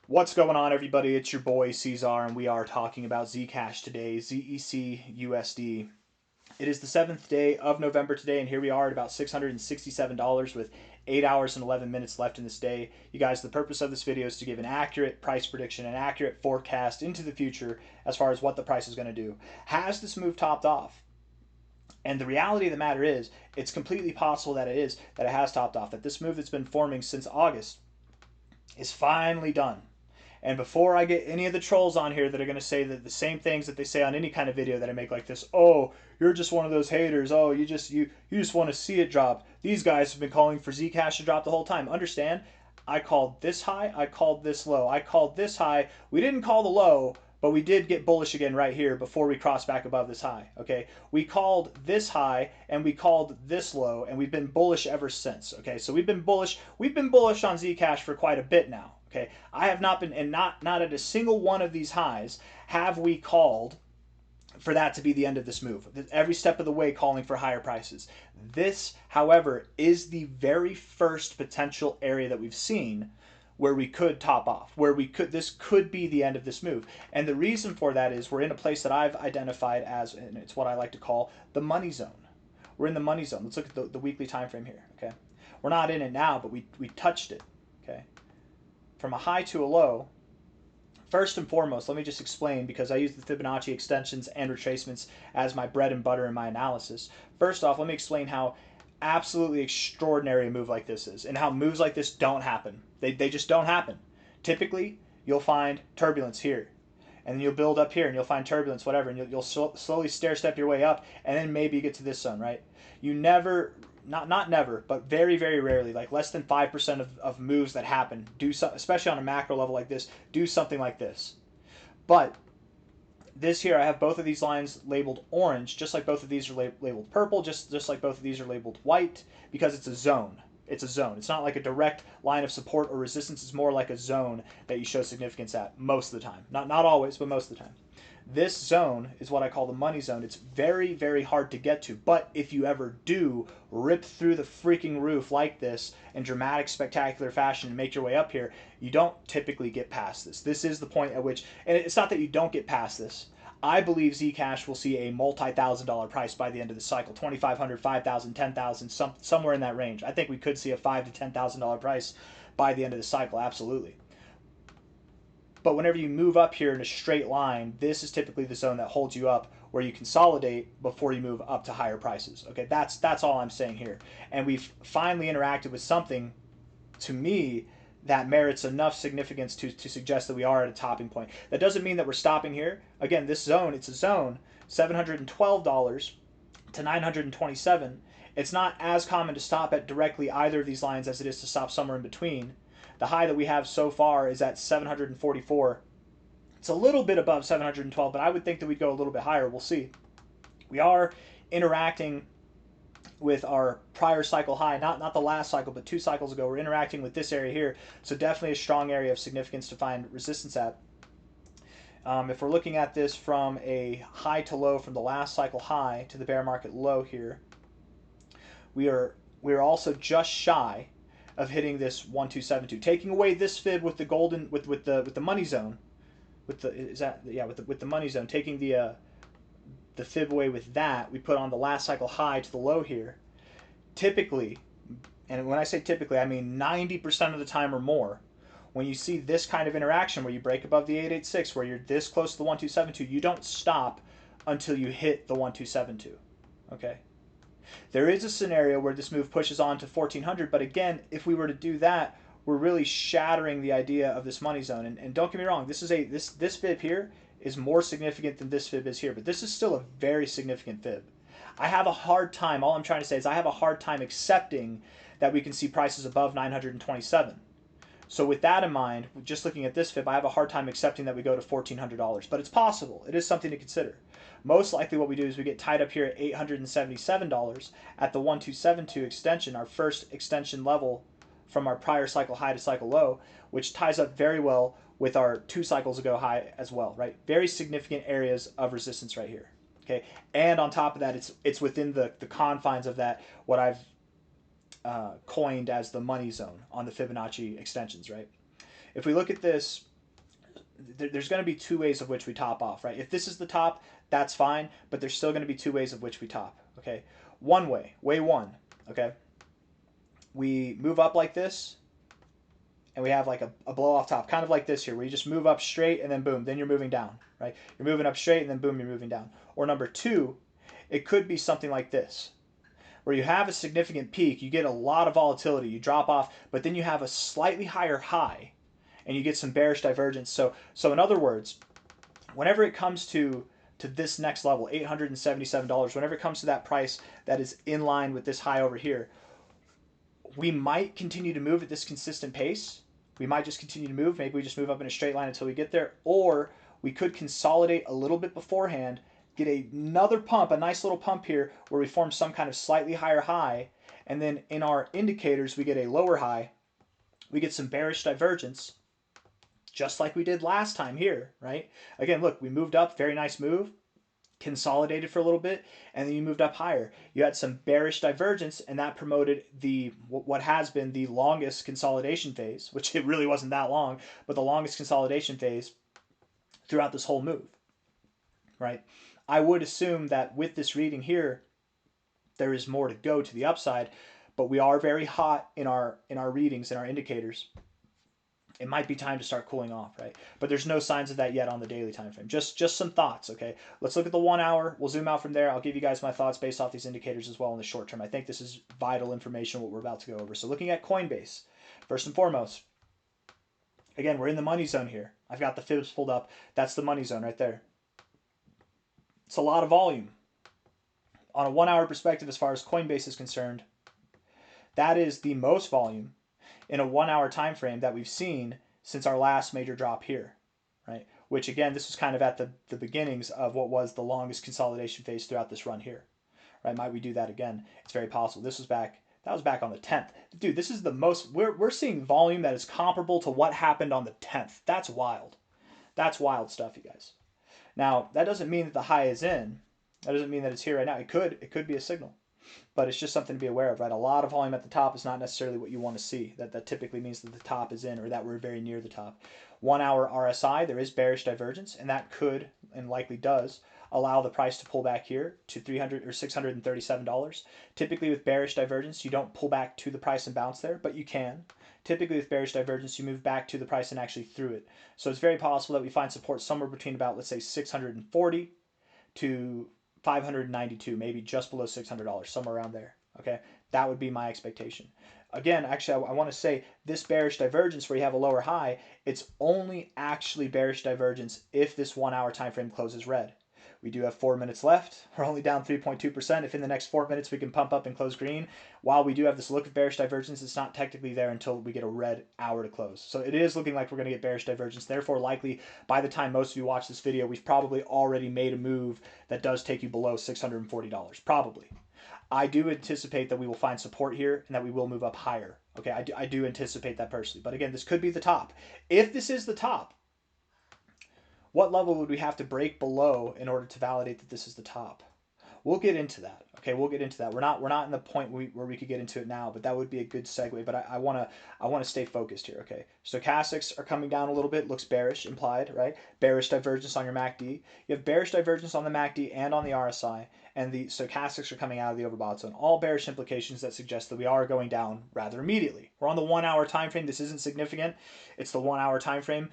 What's going on, everybody? It's your boy C-Zar, and we are talking about Zcash today, ZEC USD. It is the 7th day of November today, and here we are at about $667 with 8 hours and 11 minutes left in this day. You guys, the purpose of this video is to give an accurate price prediction, an accurate forecast into the future as far as what the price is going to do. Has this move topped off? And the reality of the matter is, it's completely possible that it has topped off, that this move that's been forming since August is finally done. And before I get any of the trolls on here that are going to say that the same things that they say on any kind of video that I make like this, oh, you're just one of those haters, oh, you just want to see it drop. These guys have been calling for Zcash to drop the whole time. Understand, I called this high, I called this low, I called this high. We didn't call the low, but we did get bullish again right here before we crossed back above this high. Okay, we called this high and we called this low, and we've been bullish ever since. Okay, so we've been bullish on Zcash for quite a bit now. Okay, I have not been, and not at a single one of these highs have we called for that to be the end of this move. Every step of the way calling for higher prices. This, however, is the very first potential area that we've seen where we could top off, this could be the end of this move. And the reason for that is we're in a place that I've identified as, and it's what I like to call the money zone. We're in the money zone. Let's look at the weekly time frame here. Okay, we're not in it now, but we touched it. Okay, from a high to a low. First and foremost, let me just explain, because I use the Fibonacci extensions and retracements as my bread and butter in my analysis. First off, let me explain how absolutely extraordinary a move like this is, and how moves like this don't happen. They just don't happen. Typically, you'll find turbulence here, and then you'll build up here, and you'll find turbulence, whatever, and you'll slowly stair-step your way up, and then maybe you get to this zone, right? You never, not never, but very, very rarely, like less than 5% of moves that happen, especially on a macro level like this, do something like this. But this here, I have both of these lines labeled orange, just like both of these are labeled purple, just like both of these are labeled white, because it's a zone. It's a zone. It's not like a direct line of support or resistance. It's more like a zone that you show significance at most of the time. Not always, but most of the time. This zone is what I call the money zone. It's very, very hard to get to, but if you ever do rip through the freaking roof like this in dramatic, spectacular fashion and make your way up here, you don't typically get past this. This is the point at which, and it's not that you don't get past this. I believe Zcash will see a multi-$1,000 price by the end of the cycle, 2,500, 5,000, 10,000, somewhere in that range. I think we could see a $5,000 to $10,000 price by the end of the cycle, absolutely. But whenever you move up here in a straight line, this is typically the zone that holds you up, where you consolidate before you move up to higher prices. Okay, that's all I'm saying here. And we've finally interacted with something, to me, that merits enough significance to suggest that we are at a topping point. That doesn't mean that we're stopping here. Again, this zone, it's a zone, $712 to $927. It's not as common to stop at directly either of these lines as it is to stop somewhere in between. The high that we have so far is at 744. It's a little bit above 712, but I would think that we'd go a little bit higher. We'll see. We are interacting with our prior cycle high, not the last cycle, but 2 cycles ago. We're interacting with this area here, so definitely a strong area of significance to find resistance at. If we're looking at this from a high to low, from the last cycle high to the bear market low here, we are also just shy of hitting this 1272, taking away this fib with the golden with the money zone, with the money zone, taking the fib away with that. We put on the last cycle high to the low here. Typically, and when I say typically, I mean 90% of the time or more, when you see this kind of interaction where you break above the 886, where you're this close to the 1272, you don't stop until you hit the 1272. Okay. There is a scenario where this move pushes on to 1400, but again, if we were to do that, we're really shattering the idea of this money zone. And don't get me wrong, this fib here is more significant than this fib is here, but this is still a very significant fib. I have a hard time, all I'm trying to say is I have a hard time accepting that we can see prices above 927. So with that in mind, just looking at this fib, I have a hard time accepting that we go to $1,400. But it's possible. It is something to consider. Most likely what we do is we get tied up here at $877 at the 1272 extension, our first extension level from our prior cycle high to cycle low, which ties up very well with our 2 cycles ago high as well, right? Very significant areas of resistance right here. Okay, and on top of that, it's within the confines of that, what I've coined as the money zone on the Fibonacci extensions, right? If we look at this there's going to be two ways of which we top off, right? If this is the top, that's fine, but there's still going to be two ways of which we top, okay? One way one, okay? We move up like this, and we have like a blow off top, kind of like this here, where you just move up straight and then boom, then you're moving down, right? You're moving up straight and then boom, you're moving down. Or number two, it could be something like this, where you have a significant peak, you get a lot of volatility, you drop off, but then you have a slightly higher high, and you get some bearish divergence. So in other words, whenever it comes to this next level, $877, whenever it comes to that price that is in line with this high over here, we might continue to move at this consistent pace. We might just continue to move. Maybe we just move up in a straight line until we get there, or we could consolidate a little bit beforehand, get another pump, a nice little pump here where we form some kind of slightly higher high, and then in our indicators we get a lower high, we get some bearish divergence, just like we did last time here, right? Again, look, we moved up, very nice move, consolidated for a little bit, and then you moved up higher. You had some bearish divergence, and that promoted the what has been the longest consolidation phase, which it really wasn't that long, but the longest consolidation phase throughout this whole move, right? I would assume that with this reading here, there is more to go to the upside, but we are very hot in our readings, in our indicators. It might be time to start cooling off, right? But there's no signs of that yet on the daily time frame. Just some thoughts, okay? Let's look at the 1 hour. We'll zoom out from there. I'll give you guys my thoughts based off these indicators as well in the short term. I think this is vital information, what we're about to go over. So looking at Coinbase, first and foremost, again, we're in the money zone here. I've got the fibs pulled up. That's the money zone right there. It's a lot of volume. On a 1 hour perspective, as far as Coinbase is concerned, that is the most volume in a 1 hour time frame that we've seen since our last major drop here, right? Which again, this was kind of at the beginnings of what was the longest consolidation phase throughout this run here, right? Might we do that again? It's very possible. That was back on the 10th. Dude, this is the most, we're seeing volume that is comparable to what happened on the 10th. That's wild. That's wild stuff, you guys. Now, that doesn't mean that the high is in. That doesn't mean that it's here right now. It could be a signal. But it's just something to be aware of, right? A lot of volume at the top is not necessarily what you want to see. That typically means that the top is in, or that we're very near the top. 1 hour RSI, there is bearish divergence, and that could, and likely does, allow the price to pull back here to $300 or $637. Typically with bearish divergence, you don't pull back to the price and bounce there, but you can. Typically with bearish divergence, you move back to the price and actually through it. So it's very possible that we find support somewhere between about, let's say, 640 to 592, maybe just below $600, somewhere around there. Okay, that would be my expectation. Again, actually, I want to say this bearish divergence where you have a lower high, it's only actually bearish divergence if this 1 hour time frame closes red. We do have 4 minutes left. We're only down 3.2%. If in the next 4 minutes we can pump up and close green, while we do have this look of bearish divergence, it's not technically there until we get a red hour to close. So it is looking like we're going to get bearish divergence. Therefore, likely by the time most of you watch this video, we've probably already made a move that does take you below $640. Probably. I do anticipate that we will find support here and that we will move up higher. Okay, I do anticipate that personally. But again, this could be the top. If this is the top, what level would we have to break below in order to validate that this is the top? We'll get into that. Okay, we'll get into that. We're not in the point where we could get into it now, but that would be a good segue. But I wanna stay focused here. Okay, stochastics are coming down a little bit. Looks bearish, implied, right? Bearish divergence on your MACD. You have bearish divergence on the MACD and on the RSI, and the stochastics are coming out of the overbought zone. All bearish implications that suggest that we are going down rather immediately. We're on the 1 hour time frame. This isn't significant. It's the 1 hour time frame.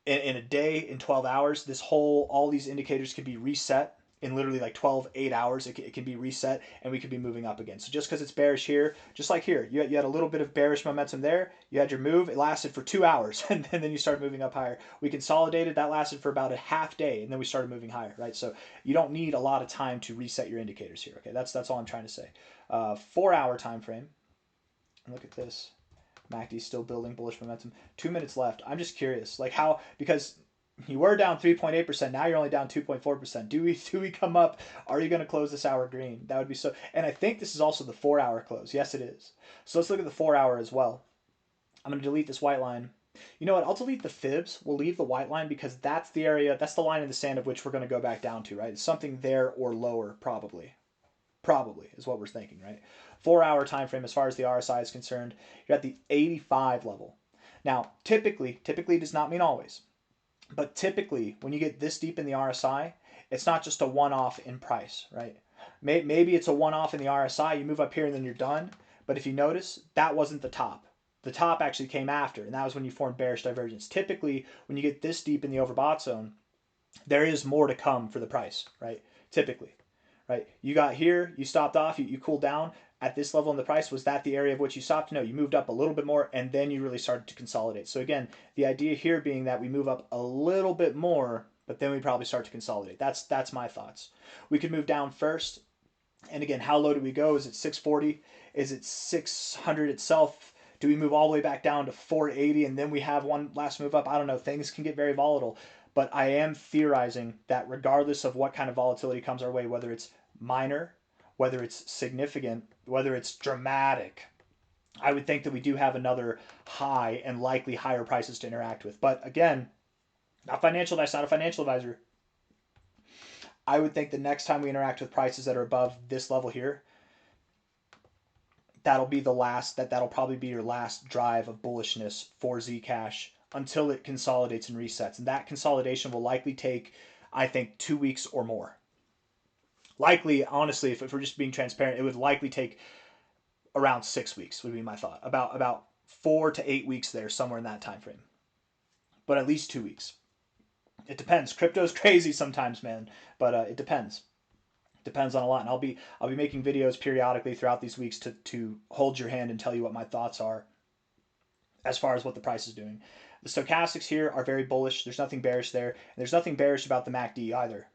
In a day, in 12 hours, all these indicators can be reset in literally like 8 hours. It can be reset and we could be moving up again. So just because it's bearish here, just like here, you had a little bit of bearish momentum there. You had your move. It lasted for 2 hours and then you started moving up higher. We consolidated. That lasted for about a half day and then we started moving higher, right? So you don't need a lot of time to reset your indicators here. Okay, that's all I'm trying to say. 4 hour time frame. Look at this. MACD still building bullish momentum. 2 minutes left. I'm just curious, like how, because you were down 3.8%, now you're only down 2.4%. Do we come up? Are you going to close this hour green? That would be so. And I think this is also the 4 hour close. Yes, it is. So let's look at the 4 hour as well. I'm going to delete this white line. You know what? I'll delete the fibs. We'll leave the white line because that's the area, that's the line in the sand of which we're going to go back down to, right? It's something there or lower, probably. Probably is what we're thinking, right? 4 hour time frame as far as the RSI is concerned, you're at the 85 level. Now, typically does not mean always. But typically, when you get this deep in the RSI, it's not just a one-off in price, right? Maybe it's a one-off in the RSI, you move up here and then you're done. But if you notice, that wasn't the top. The top actually came after, and that was when you formed bearish divergence. Typically, when you get this deep in the overbought zone, there is more to come for the price, right? Typically, right? You got here, you stopped off, you cooled down at this level in the price. Was that the area of which you stopped? No, you moved up a little bit more, and then you really started to consolidate. So again, the idea here being that we move up a little bit more, but then we probably start to consolidate. That's my thoughts. We could move down first, and again, how low do we go? Is it 640? Is it 600 itself? Do we move all the way back down to 480 and then we have one last move up? I don't know. Things can get very volatile. But I am theorizing that regardless of what kind of volatility comes our way, whether it's minor, whether it's significant, whether it's dramatic, I would think that we do have another high and likely higher prices to interact with. But again, not financial advice, not a financial advisor. I would think the next time we interact with prices that are above this level here, that'll be the last, that'll probably be your last drive of bullishness for Zcash until it consolidates and resets. And that consolidation will likely take, I think, 2 weeks or more. Likely, honestly, if we're just being transparent, it would likely take around 6 weeks would be my thought. About 4 to 8 weeks there, somewhere in that time frame. But at least 2 weeks. It depends. Crypto's crazy sometimes, man. But it depends. Depends on a lot, and I'll be making videos periodically throughout these weeks to hold your hand and tell you what my thoughts are as far as what the price is doing. The stochastics here are very bullish. There's nothing bearish there, and there's nothing bearish about the MACD either.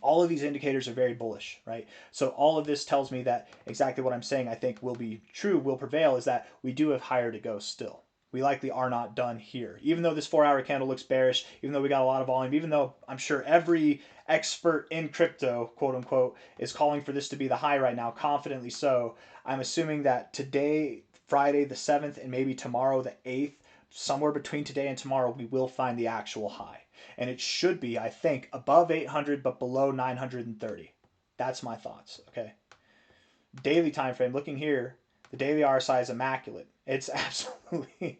All of these indicators are very bullish, right? So all of this tells me that exactly what I'm saying I think will be true, will prevail, is that we do have higher to go still. We likely are not done here. Even though this 4-hour candle looks bearish, even though we got a lot of volume, even though I'm sure every expert in crypto, quote unquote, is calling for this to be the high right now, confidently so, I'm assuming that today, Friday the 7th, and maybe tomorrow the 8th, somewhere between today and tomorrow, we will find the actual high. And it should be, I think, above 800 but below 930. That's my thoughts, okay? Daily time frame, looking here, the daily RSI is immaculate. It's absolutely,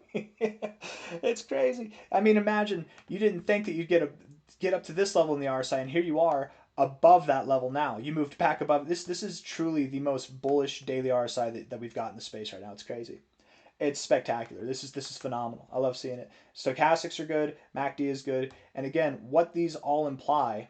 it's crazy. I mean, imagine you didn't think that you'd get up to this level in the RSI, and here you are above that level now. You moved back above. This is truly the most bullish daily RSI that we've got in the space right now. It's crazy. It's spectacular. This is phenomenal. I love seeing it. Stochastics are good. MACD is good. And again, what these all imply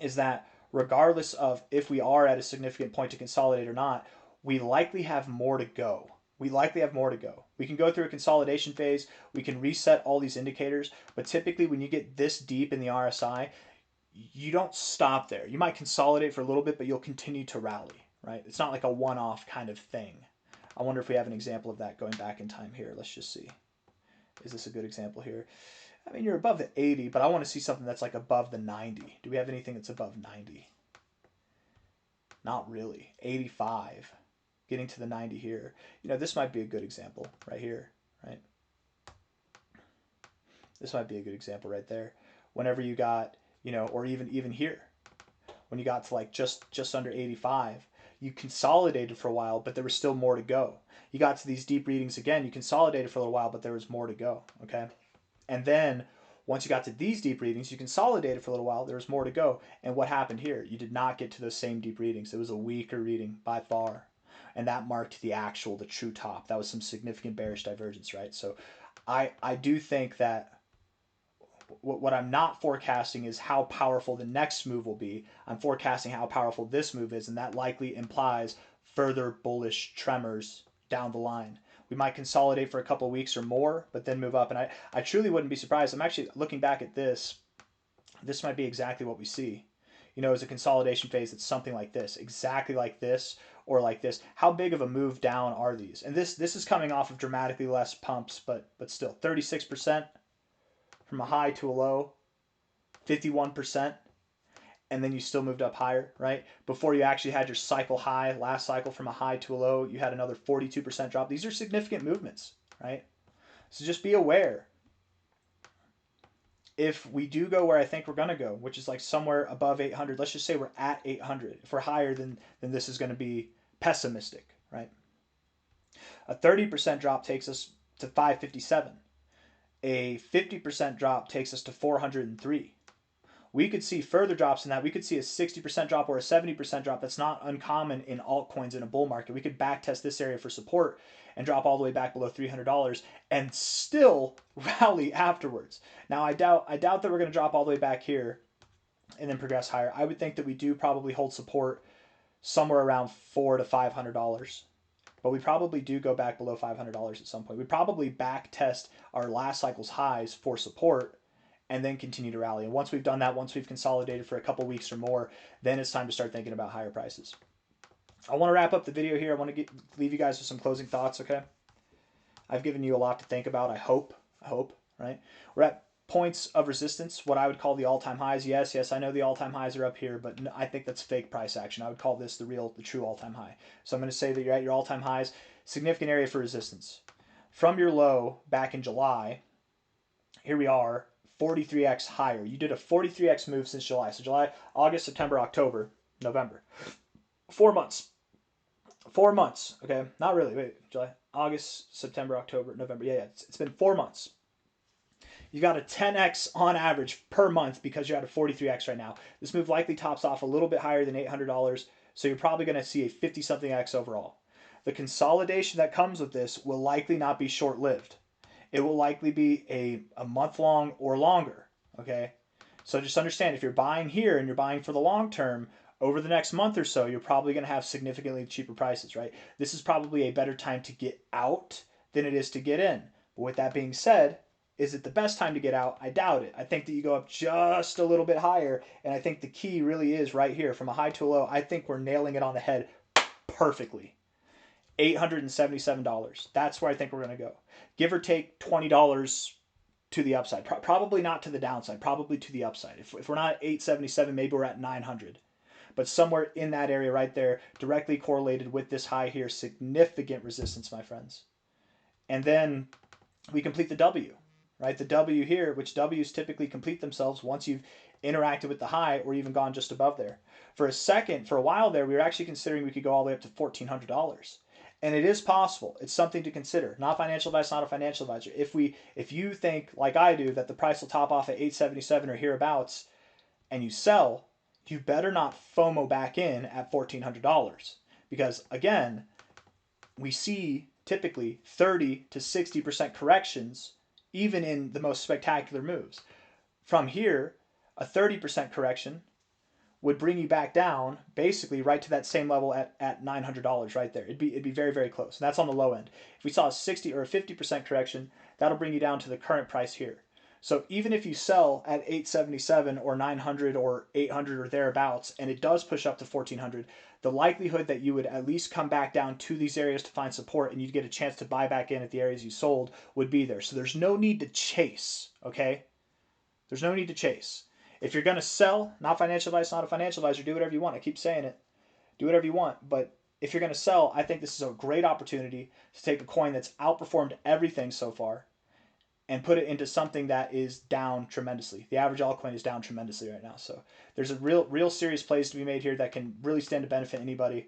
is that regardless of if we are at a significant point to consolidate or not, we likely have more to go. We likely have more to go. We can go through a consolidation phase. We can reset all these indicators. But typically when you get this deep in the RSI, you don't stop there. You might consolidate for a little bit, but you'll continue to rally, right? It's not like a one-off kind of thing. I wonder if we have an example of that going back in time here. Let's just see. Is this a good example here? I mean, you're above the 80, but I want to see something that's like above the 90. Do we have anything that's above 90? Not really. 85. Getting to the 90 here. You know, this might be a good example right here, right? This might be a good example right there. Whenever you got, you know, or even here, when you got to like just under 85, you consolidated for a while, but there was still more to go. You got to these deep readings again, you consolidated for a little while, but there was more to go, okay? And then once you got to these deep readings, you consolidated for a little while, there was more to go. And what happened here? You did not get to those same deep readings. It was a weaker reading by far. And that marked the true top. That was some significant bearish divergence, right? So I do think that what I'm not forecasting is how powerful the next move will be. I'm forecasting how powerful this move is, and that likely implies further bullish tremors down the line. We might consolidate for a couple of weeks or more, but then move up. And I truly wouldn't be surprised. I'm actually looking back at this. This might be exactly what we see. You know, as a consolidation phase, it's something like this, exactly like this, or like this. How big of a move down are these? And this is coming off of dramatically less pumps, but still, 36%. From a high to a low, 51%, and then you still moved up higher, right? Before you actually had your cycle high, last cycle from a high to a low, you had another 42% drop. These are significant movements, right? So just be aware. If we do go where I think we're going to go, which is like somewhere above 800, let's just say we're at 800. If we're higher, then this is going to be pessimistic, right? A 30% drop takes us to 557. a 50% drop takes us to 403. We could see further drops than that. We could see a 60% drop or a 70% drop. That's not uncommon in altcoins in a bull market. We could back test this area for support and drop all the way back below $300 and still rally afterwards. Now, I doubt that we're going to drop all the way back here and then progress higher. I would think that we do probably hold support somewhere around $400 to $500. But we probably do go back below $500 at some point. We probably back test our last cycle's highs for support and then continue to rally. And once we've done that, once we've consolidated for a couple weeks or more, then it's time to start thinking about higher prices. I want to wrap up the video here. I want to leave you guys with some closing thoughts, okay? I've given you a lot to think about, I hope, right? We're at points of resistance, what I would call the all-time highs. Yes, I know the all-time highs are up here, but I think that's fake price action. I would call this the true all-time high. So I'm going to say that you're at your all-time highs. Significant area for resistance. From your low back in July, here we are, 43x higher. You did a 43x move since July. So July, August, September, October, November. 4 months. 4 months, okay? Not really. Wait, July, August, September, October, November. Yeah, it's been 4 months. You got a 10x on average per month because you're at a 43x right now. This move likely tops off a little bit higher than $800, so you're probably going to see a 50-something x overall. The consolidation that comes with this will likely not be short-lived. It will likely be a month long or longer, okay? So just understand, if you're buying here and you're buying for the long term, over the next month or so, you're probably going to have significantly cheaper prices, right? This is probably a better time to get out than it is to get in. But with that being said, is it the best time to get out? I doubt it. I think that you go up just a little bit higher, and I think the key really is right here. From a high to a low, I think we're nailing it on the head perfectly. $877. That's where I think we're going to go. Give or take $20 to the upside. Probably not to the downside. Probably to the upside. If we're not at 877, maybe we're at 900. But somewhere in that area right there, directly correlated with this high here, significant resistance, my friends. And then we complete the W, right? The W here, which W's typically complete themselves once you've interacted with the high or even gone just above there. For a while there, we were actually considering we could go all the way up to $1,400. And it is possible. It's something to consider. Not financial advice, not a financial advisor. If you think, like I do, that the price will top off at 877 or hereabouts, and you sell, you better not FOMO back in at $1,400. Because again, we see typically 30 to 60% corrections, even in the most spectacular moves. From here, a 30% correction would bring you back down basically right to that same level at $900 right there. It'd be very, very close. And that's on the low end. If we saw a 60 or a 50% correction, that'll bring you down to the current price here. So even if you sell at 877 or 900 or 800 or thereabouts, and it does push up to 1400, the likelihood that you would at least come back down to these areas to find support and you'd get a chance to buy back in at the areas you sold would be there. So there's no need to chase, okay? There's no need to chase. If you're going to sell, not financial advice, not a financial advisor, do whatever you want. I keep saying it. Do whatever you want. But if you're going to sell, I think this is a great opportunity to take a coin that's outperformed everything so far and put it into something that is down tremendously. The average altcoin is down tremendously right now. So there's a real serious plays to be made here that can really stand to benefit anybody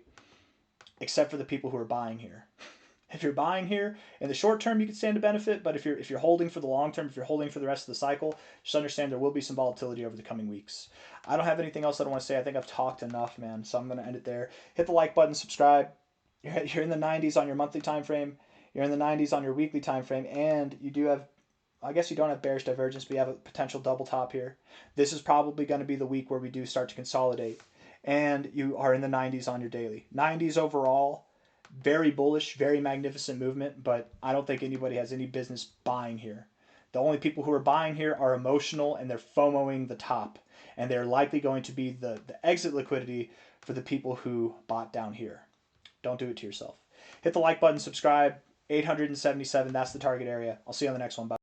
except for the people who are buying here. If you're buying here in the short term, you can stand to benefit. But if you're holding for the long term, if you're holding for the rest of the cycle, just understand there will be some volatility over the coming weeks. I don't have anything else that I want to say. I think I've talked enough, man. So I'm going to end it there. Hit the like button, subscribe. You're in the 90s on your monthly time frame. You're in the 90s on your weekly time frame, and you do have, I guess you don't have bearish divergence, but you have a potential double top here. This is probably going to be the week where we do start to consolidate, and you are in the 90s on your daily. 90s overall. Very bullish, very magnificent movement, but I don't think anybody has any business buying here. The only people who are buying here are emotional, and they're FOMOing the top. And they're likely going to be the exit liquidity for the people who bought down here. Don't do it to yourself. Hit the like button, subscribe. 877, that's the target area. I'll see you on the next one. Bye.